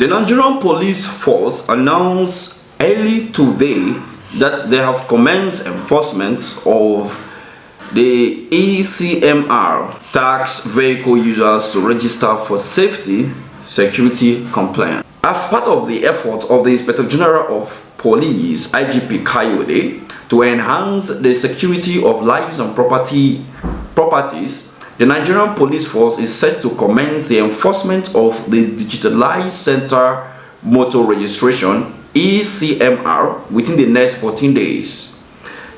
The Nigerian police force announced early today that they have commenced enforcement of the ECMR tax vehicle users to register for safety, security compliance. As part of the effort of the Inspector General of Police, IGP Kayode, to enhance the security of lives and properties, the Nigerian police force is set to commence the enforcement of the digitalized center motor registration ECMR within the next 14 days.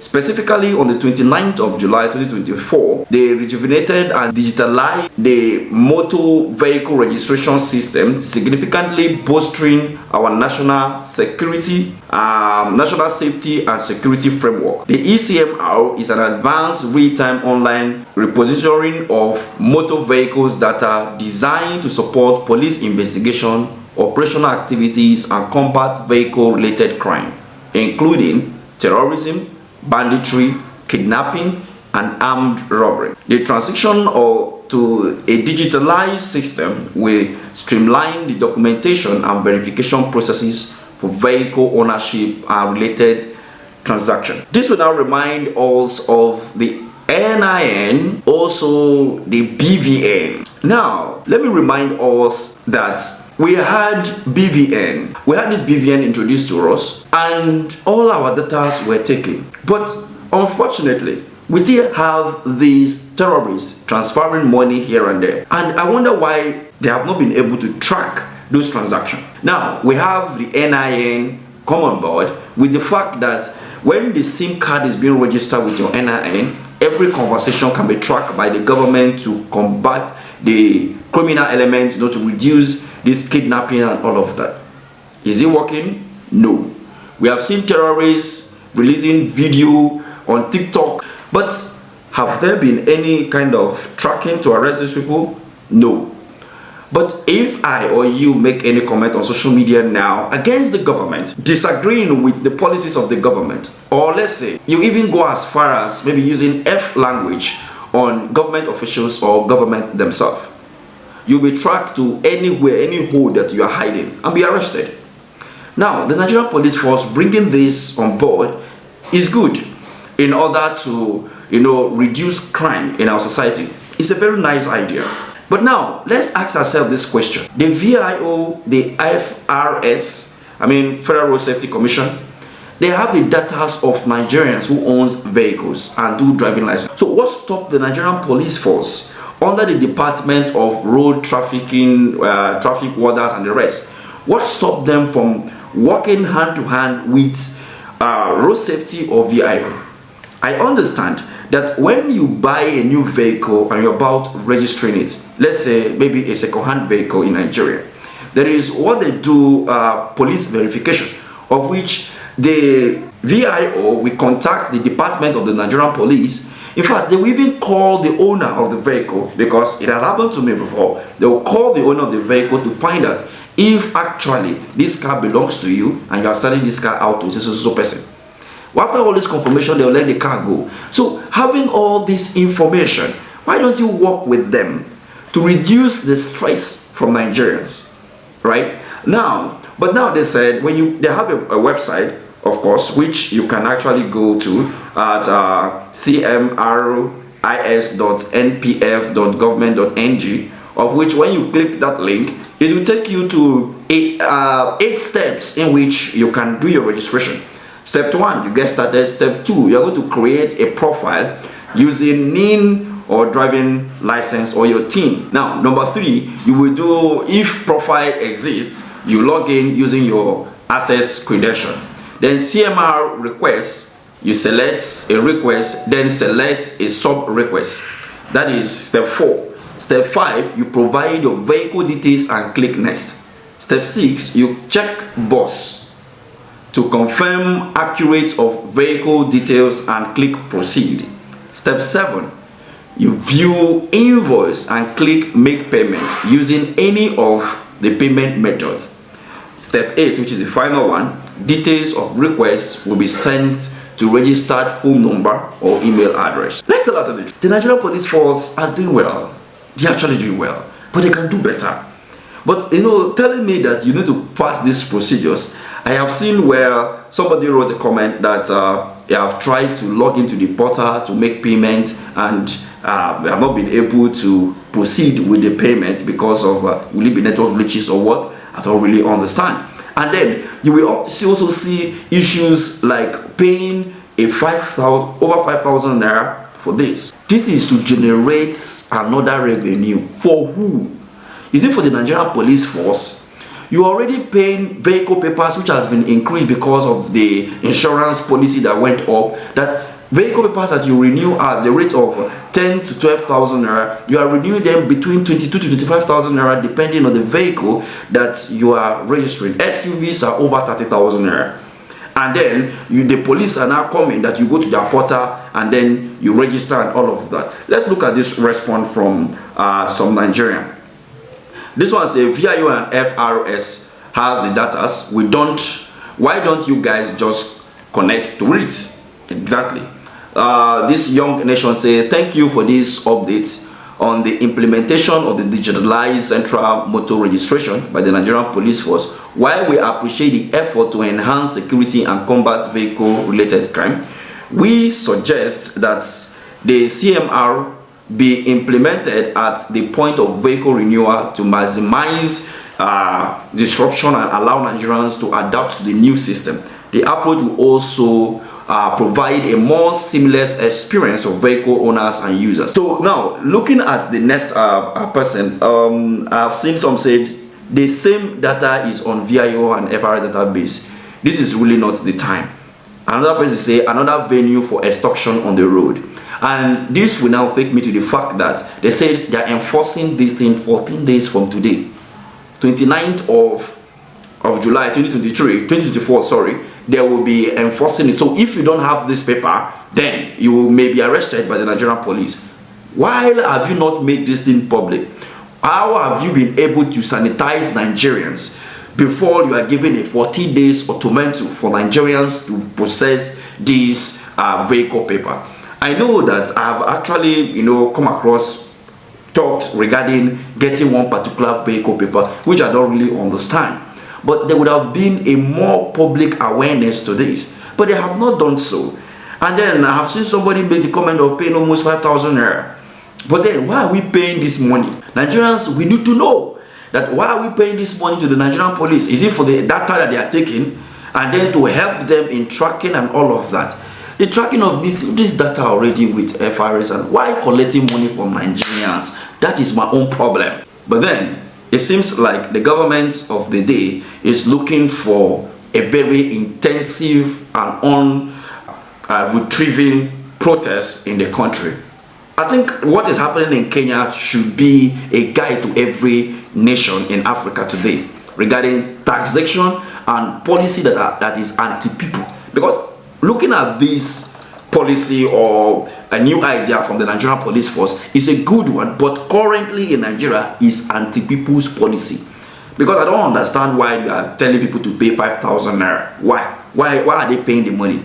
Specifically, on the 29th of July 2024, they rejuvenated and digitalized the motor vehicle registration system, significantly bolstering our national security, national safety and security framework. The ECMR is an advanced real-time online repositioning of motor vehicles data designed to support police investigation, operational activities, and combat vehicle-related crime, including terrorism, banditry, kidnapping, and armed robbery. The transition to a digitalized system will streamline the documentation and verification processes for vehicle ownership and related transactions. This will now remind us of the NIN, also the BVN. Now, let me remind us that we had BVN. We had this BVN introduced to us, and all our data were taken. But unfortunately, we still have these terrorists transferring money here and there. And I wonder why they have not been able to track those transactions. Now, we have the NIN come on board with the fact that when the SIM card is being registered with your NIN, every conversation can be tracked by the government to combat the criminal element, to reduce this kidnapping and all of that. Is it working? No. We have seen terrorists releasing video on TikTok, but have there been any kind of tracking to arrest these people? No. But if I or you make any comment on social media now against the government, disagreeing with the policies of the government, or let's say you even go as far as maybe using F language on government officials or government themselves, you'll be tracked to anywhere, any hole that you are hiding, and be arrested. Now, the Nigerian police force bringing this on board is good in order to, reduce crime in our society. It's a very nice idea. But now, let's ask ourselves this question. The VIO, the FRS, Federal Road Safety Commission, they have the data of Nigerians who owns vehicles and do driving license. So what stopped the Nigerian police force under the Department of Road Trafficking, Traffic Warders and the rest? What stopped them from working hand to hand with road safety or VIO? I understand that when you buy a new vehicle and you're about registering it, let's say maybe a second-hand vehicle in Nigeria, there is what they do, police verification, of which the VIO will contact the Department of the Nigerian Police. In fact, they will even call the owner of the vehicle, because it has happened to me before. They will call the owner of the vehicle to find out if actually this car belongs to you and you are selling this car out to a so person. After all this confirmation, they will let the car go. So having all this information, why don't you work with them to reduce the stress from Nigerians, right? Now, but now they said they have a website, of course, which you can actually go to at cmris.npf.government.ng, of which when you click that link, it will take you to 8 steps in which you can do your registration. Step 1, you get started. Step 2, you're going to create a profile using NIN or driving license or your TIN. Now, number 3, you will do, if profile exists, you log in using your access credential. Then CMR request, you select a request, then select a sub request. That is step 4. Step 5, you provide your vehicle details and click next. Step 6, you check box to confirm accurate of vehicle details and click proceed. Step 7, you view invoice and click make payment using any of the payment methods. Step 8, which is the final one, details of requests will be sent to registered phone number or email address. Let's tell us the Nigerian police force are doing well. They're actually doing well, but they can do better. But you know, telling me that you need to pass these procedures, I have seen where somebody wrote a comment that they have tried to log into the portal to make payment, and they have not been able to proceed with the payment because of will it be network glitches or what? I don't really understand. And then you will also see issues like paying a over 5,000 naira for this. This is to generate another revenue for who? Is it for the Nigerian police force? You are already paying vehicle papers, which has been increased because of the insurance policy that went up. That vehicle papers that you renew at the rate of 10 to 12,000 naira, you are renewing them between 22 to 25,000 naira, depending on the vehicle that you are registering. SUVs are over 30,000 naira. And then the police are now coming that you go to their portal and then you register and all of that. Let's look at this response from some Nigerian. This one says VIO and FRS has the data. Why don't you guys just connect to it? Exactly. This young nation say thank you for this update on the implementation of the digitalized central motor registration by the Nigerian police force. While we appreciate the effort to enhance security and combat vehicle related crime, we suggest that the CMR be implemented at the point of vehicle renewal to maximize disruption and allow Nigerians to adapt to the new system. The approach will also provide a more seamless experience of vehicle owners and users. So now, looking at the next person, I've seen some said the same data is on VIO and FRS database. This is really not the time. Another person say another venue for extortion on the road. And this will now take me to the fact that they said they are enforcing this thing 14 days from today, 29th of July 2024, sorry, they will be enforcing it. So if you don't have this paper, then you may be arrested by the Nigerian police. Why have you not made this thing public? How have you been able to sanitize Nigerians before you are given a 14 days ultimatum for Nigerians to process this vehicle paper? I know that I have actually, come across talks regarding getting one particular vehicle paper, which I don't really understand. But there would have been a more public awareness to this. But they have not done so. And then I have seen somebody make the comment of paying almost 5,000 naira. But then why are we paying this money? Nigerians, we need to know that why are we paying this money to the Nigerian police? Is it for the data that they are taking and then to help them in tracking and all of that? The tracking of this data already with FRS, and why collecting money from Nigerians? That is my own problem. But then it seems like the government of the day is looking for a very intensive and retrieving protest in the country. I think what is happening in Kenya should be a guide to every nation in Africa today regarding taxation and policy that is anti-people. Because looking at this policy or a new idea from the Nigerian police force is a good one, but currently in Nigeria is anti-people's policy. Because I don't understand why they are telling people to pay 5,000 naira. Why are they paying the money?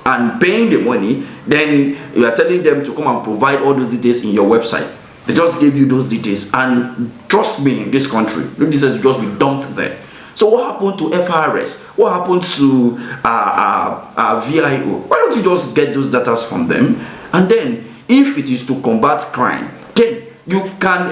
And paying the money, then you are telling them to come and provide all those details in your website. They just gave you those details, and trust me, in this country, this has just been dumped there. So what happened to FRS? What happened to VIO? Why don't you just get those data from them? And then, if it is to combat crime, then you can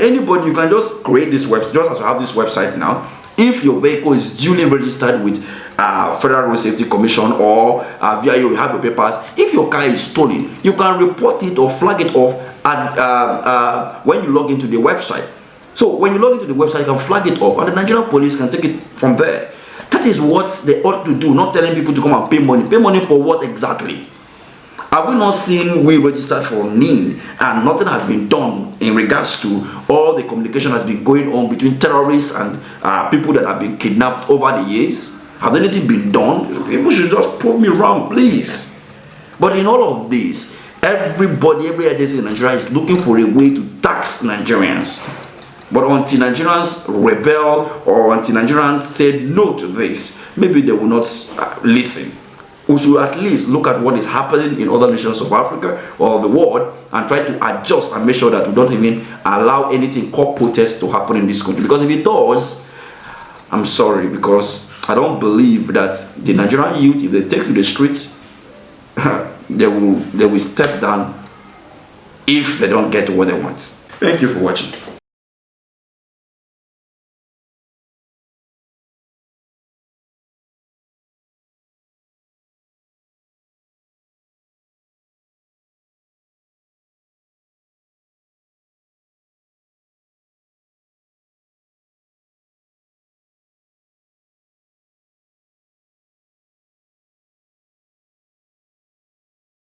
just create this website, just as you have this website now. If your vehicle is duly registered with Federal Road Safety Commission or VIO, you have your papers. If your car is stolen, you can report it or flag it off when you log into the website. So when you log into the website, you can flag it off, and the Nigerian police can take it from there. That is what they ought to do, not telling people to come and pay money. Pay money for what exactly? Have we not seen we registered for NIN and nothing has been done in regards to all the communication has been going on between terrorists and people that have been kidnapped over the years? Has anything been done? People should just prove me wrong, please. But in all of this, every agency in Nigeria is looking for a way to tax Nigerians. But until Nigerians rebel or until Nigerians said no to this, maybe they will not listen. We should at least look at what is happening in other nations of Africa or the world and try to adjust and make sure that we don't even allow anything called protest to happen in this country. Because if it does, I'm sorry, because I don't believe that the Nigerian youth, if they take to the streets, they will step down if they don't get what they want. Thank you for watching.